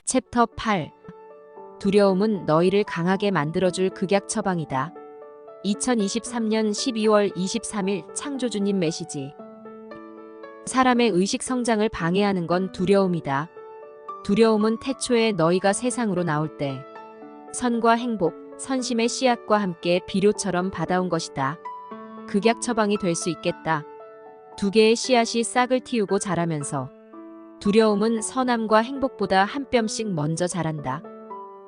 챕터 8. 두려움은 너희를 강하게 만들어줄 극약 처방이다. 2023년 12월 23일 창조주님 메시지. 사람의 의식 성장을 방해하는 건 두려움이다. 두려움은 태초에 너희가 세상으로 나올 때 선과 행복, 선심의 씨앗과 함께 비료처럼 받아온 것이다. 극약 처방이 될 수 있겠다. 두 개의 씨앗이 싹을 틔우고 자라면서 두려움은 선함과 행복보다 한 뼘씩 먼저 자란다.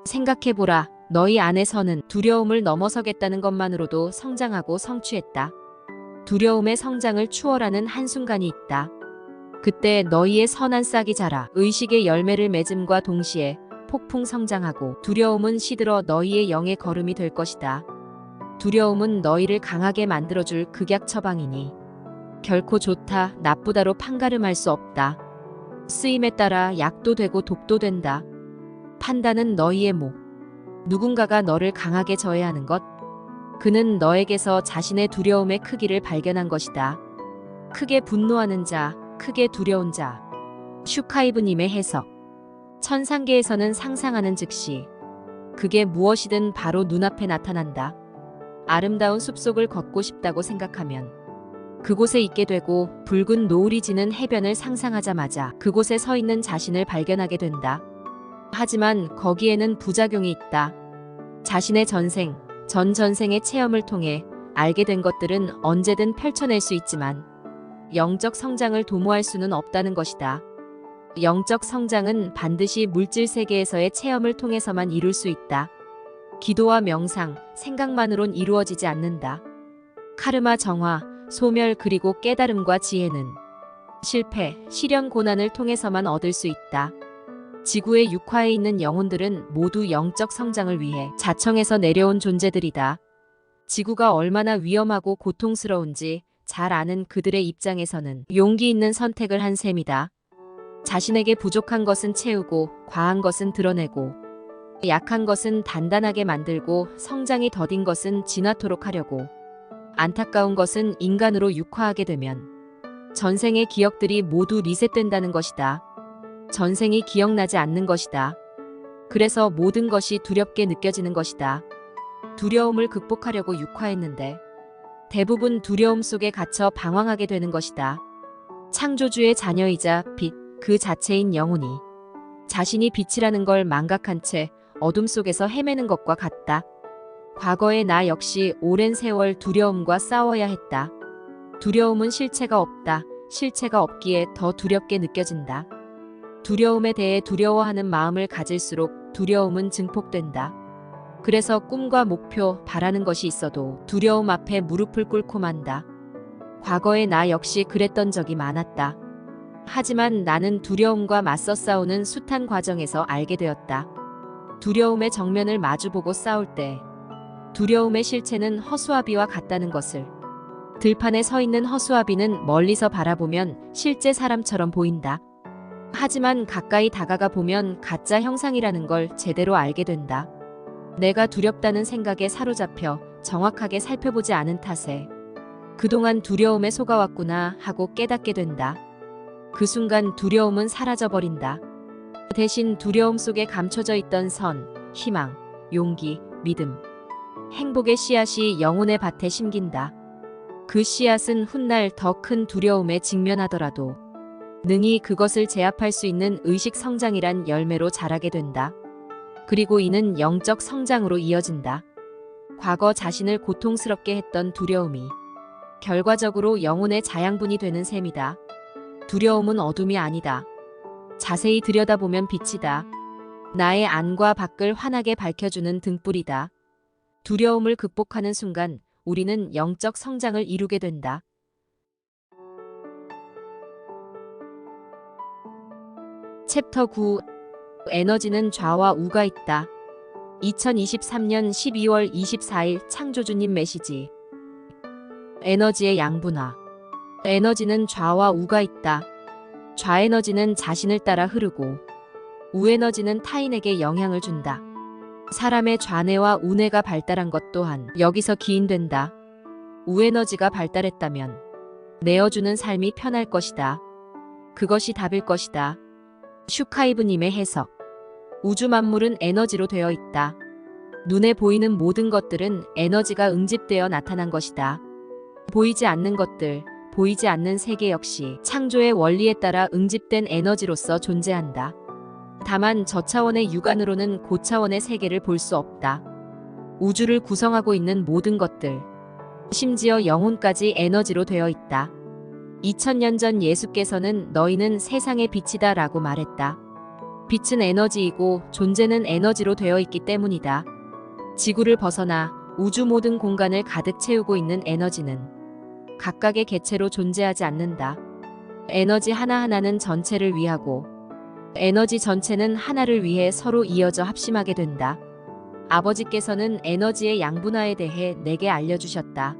생각해보라. 너희 안에서는 두려움을 넘어서겠다는 것만으로도 성장하고 성취했다. 두려움의 성장을 추월하는 한순간이 있다. 그때 너희의 선한 싹이 자라 의식의 열매를 맺음과 동시에 폭풍 성장하고 두려움은 시들어 너희의 영의 걸음이 될 것이다. 두려움은 너희를 강하게 만들어줄 극약 처방이니 결코 좋다, 나쁘다로 판가름할 수 없다. 쓰임에 따라 약도 되고 독도 된다. 판단은 너희의 목. 누군가가 너를 강하게 저해하는 것. 그는 너에게서 자신의 두려움의 크기를 발견한 것이다. 크게 분노하는 자, 크게 두려운 자. 슈카이브님의 해석. 천상계에서는 상상하는 즉시 그게 무엇이든 바로 눈앞에 나타난다. 아름다운 숲속을 걷고 싶다고 생각하면 그곳에 있게 되고 붉은 노을이 지는 해변을 상상하자마자 그곳에 서 있는 자신을 발견하게 된다. 하지만 거기에는 부작용이 있다. 자신의 전생, 전전생의 체험을 통해 알게 된 것들은 언제든 펼쳐낼 수 있지만 영적 성장을 도모할 수는 없다는 것이다. 영적 성장은 반드시 물질 세계에서의 체험을 통해서만 이룰 수 있다. 기도와 명상, 생각만으론 이루어지지 않는다. 카르마 정화, 소멸 그리고 깨달음과 지혜는 실패, 시련 고난을 통해서만 얻을 수 있다. 지구의 육화에 있는 영혼들은 모두 영적 성장을 위해 자청에서 내려온 존재들이다. 지구가 얼마나 위험하고 고통스러운지 잘 아는 그들의 입장에서는 용기 있는 선택을 한 셈이다. 자신에게 부족한 것은 채우고 과한 것은 드러내고 약한 것은 단단하게 만들고 성장이 더딘 것은 진화토록 하려고 안타까운 것은 인간으로 육화하게 되면 전생의 기억들이 모두 리셋된다는 것이다. 전생이 기억나지 않는 것이다. 그래서 모든 것이 두렵게 느껴지는 것이다. 두려움을 극복하려고 육화했는데 대부분 두려움 속에 갇혀 방황하게 되는 것이다. 창조주의 자녀이자 빛, 그 자체인 영혼이 자신이 빛이라는 걸 망각한 채 어둠 속에서 헤매는 것과 같다. 과거의 나 역시 오랜 세월 두려움과 싸워야 했다. 두려움은 실체가 없다. 실체가 없기에 더 두렵게 느껴진다. 두려움에 대해 두려워하는 마음을 가질수록 두려움은 증폭된다. 그래서 꿈과 목표, 바라는 것이 있어도 두려움 앞에 무릎을 꿇고 만다. 과거의 나 역시 그랬던 적이 많았다. 하지만 나는 두려움과 맞서 싸우는 숱한 과정에서 알게 되었다. 두려움의 정면을 마주보고 싸울 때 두려움의 실체는 허수아비와 같다는 것을. 들판에 서 있는 허수아비는 멀리서 바라보면 실제 사람처럼 보인다. 하지만 가까이 다가가 보면 가짜 형상이라는 걸 제대로 알게 된다. 내가 두렵다는 생각에 사로잡혀 정확하게 살펴보지 않은 탓에 그동안 두려움에 속아왔구나 하고 깨닫게 된다. 그 순간 두려움은 사라져버린다. 대신 두려움 속에 감춰져 있던 선, 희망, 용기, 믿음, 행복의 씨앗이 영혼의 밭에 심긴다. 그 씨앗은 훗날 더 큰 두려움에 직면하더라도 능히 그것을 제압할 수 있는 의식 성장이란 열매로 자라게 된다. 그리고 이는 영적 성장으로 이어진다. 과거 자신을 고통스럽게 했던 두려움이 결과적으로 영혼의 자양분이 되는 셈이다. 두려움은 어둠이 아니다. 자세히 들여다보면 빛이다. 나의 안과 밖을 환하게 밝혀주는 등불이다. 두려움을 극복하는 순간 우리는 영적 성장을 이루게 된다. 챕터 9. 에너지는 좌와 우가 있다. 2023년 12월 24일 창조주님 메시지. 에너지의 양분화. 에너지는 좌와 우가 있다. 좌에너지는 자신을 따라 흐르고 우에너지는 타인에게 영향을 준다. 사람의 좌뇌와 우뇌가 발달한 것 또한 여기서 기인된다. 우에너지가 발달했다면 내어주는 삶이 편할 것이다. 그것이 답일 것이다. 슈카이브님의 해석. 우주 만물은 에너지로 되어 있다. 눈에 보이는 모든 것들은 에너지가 응집되어 나타난 것이다. 보이지 않는 것들, 보이지 않는 세계 역시 창조의 원리에 따라 응집된 에너지로서 존재한다. 다만 저차원의 육안으로는 고차원의 세계를 볼 수 없다. 우주를 구성하고 있는 모든 것들, 심지어 영혼까지 에너지로 되어 있다. 2000년 전 예수께서는 너희는 세상의 빛이다 라고 말했다. 빛은 에너지이고 존재는 에너지로 되어 있기 때문이다. 지구를 벗어나 우주 모든 공간을 가득 채우고 있는 에너지는 각각의 개체로 존재하지 않는다. 에너지 하나하나는 전체를 위하고 에너지 전체는 하나를 위해 서로 이어져 합심하게 된다. 아버지께서는 에너지의 양분화에 대해 내게 알려주셨다.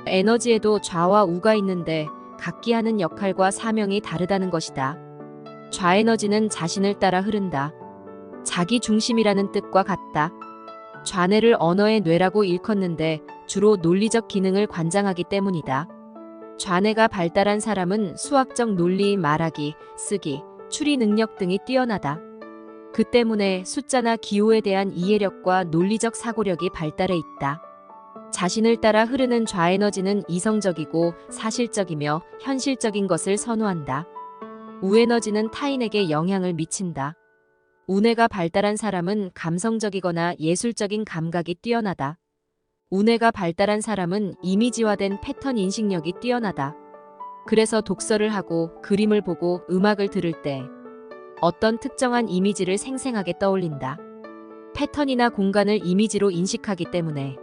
에너지에도 좌와 우가 있는데 각기 하는 역할과 사명이 다르다는 것이다. 좌에너지는 자신을 따라 흐른다. 자기 중심이라는 뜻과 같다. 좌뇌를 언어의 뇌라고 일컫는데 주로 논리적 기능을 관장하기 때문이다. 좌뇌가 발달한 사람은 수학적 논리, 말하기, 쓰기, 추리 능력 등이 뛰어나다. 그 때문에 숫자나 기호에 대한 이해력과 논리적 사고력이 발달해 있다. 자신을 따라 흐르는 좌에너지는 이성적이고 사실적이며 현실적인 것을 선호한다. 우에너지는 타인에게 영향을 미친다. 우뇌가 발달한 사람은 감성적이거나 예술적인 감각이 뛰어나다. 우뇌가 발달한 사람은 이미지화된 패턴 인식력이 뛰어나다. 그래서 독서를 하고 그림을 보고 음악을 들을 때 어떤 특정한 이미지를 생생하게 떠올린다. 패턴이나 공간을 이미지로 인식하기 때문에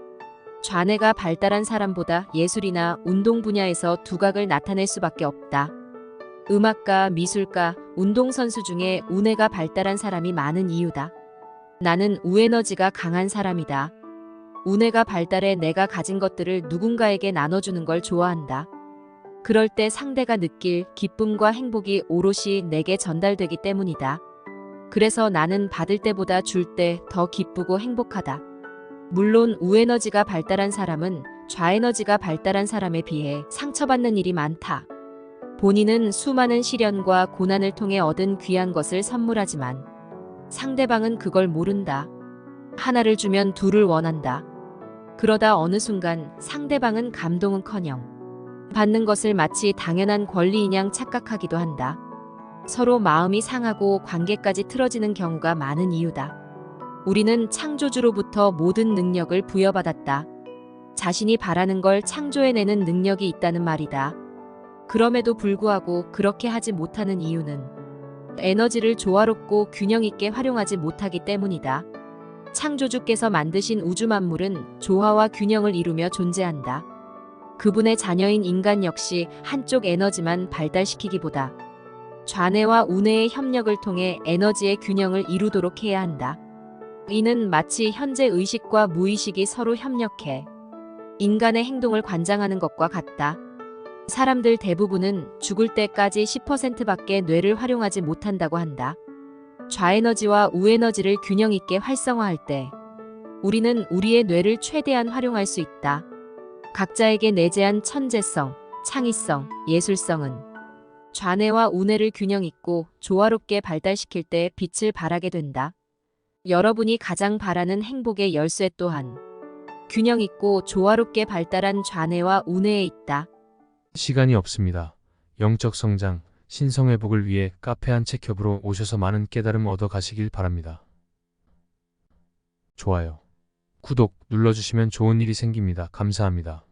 좌뇌가 발달한 사람보다 예술이나 운동 분야에서 두각을 나타낼 수밖에 없다. 음악가, 미술가, 운동선수 중에 우뇌가 발달한 사람이 많은 이유다. 나는 우에너지가 강한 사람이다. 우뇌가 발달해 내가 가진 것들을 누군가에게 나눠주는 걸 좋아한다. 그럴 때 상대가 느낄 기쁨과 행복이 오롯이 내게 전달되기 때문이다. 그래서 나는 받을 때보다 줄 때 더 기쁘고 행복하다. 물론 우에너지가 발달한 사람은 좌에너지가 발달한 사람에 비해 상처받는 일이 많다. 본인은 수많은 시련과 고난을 통해 얻은 귀한 것을 선물하지만 상대방은 그걸 모른다. 하나를 주면 둘을 원한다. 그러다 어느 순간 상대방은 감동은커녕 받는 것을 마치 당연한 권리인 양 착각하기도 한다. 서로 마음이 상하고 관계까지 틀어지는 경우가 많은 이유다. 우리는 창조주로부터 모든 능력을 부여받았다. 자신이 바라는 걸 창조해내는 능력이 있다는 말이다. 그럼에도 불구하고 그렇게 하지 못하는 이유는 에너지를 조화롭고 균형 있게 활용하지 못하기 때문이다. 창조주께서 만드신 우주 만물은 조화와 균형을 이루며 존재한다. 그분의 자녀인 인간 역시 한쪽 에너지만 발달시키기보다 좌뇌와 우뇌의 협력을 통해 에너지의 균형을 이루도록 해야 한다. 이는 마치 현재 의식과 무의식이 서로 협력해 인간의 행동을 관장하는 것과 같다. 사람들 대부분은 죽을 때까지 10%밖에 뇌를 활용하지 못한다고 한다. 좌에너지와 우에너지를 균형 있게 활성화할 때 우리는 우리의 뇌를 최대한 활용할 수 있다. 각자에게 내재한 천재성, 창의성, 예술성은 좌뇌와 우뇌를 균형 있고 조화롭게 발달시킬 때 빛을 발하게 된다. 여러분이 가장 바라는 행복의 열쇠 또한 균형 있고 조화롭게 발달한 좌뇌와 우뇌에 있다. 시간이 없습니다. 영적 성장, 신성회복을 위해 카페 한 책 협으로 오셔서 많은 깨달음 얻어 가시길 바랍니다. 좋아요, 구독 눌러주시면 좋은 일이 생깁니다. 감사합니다.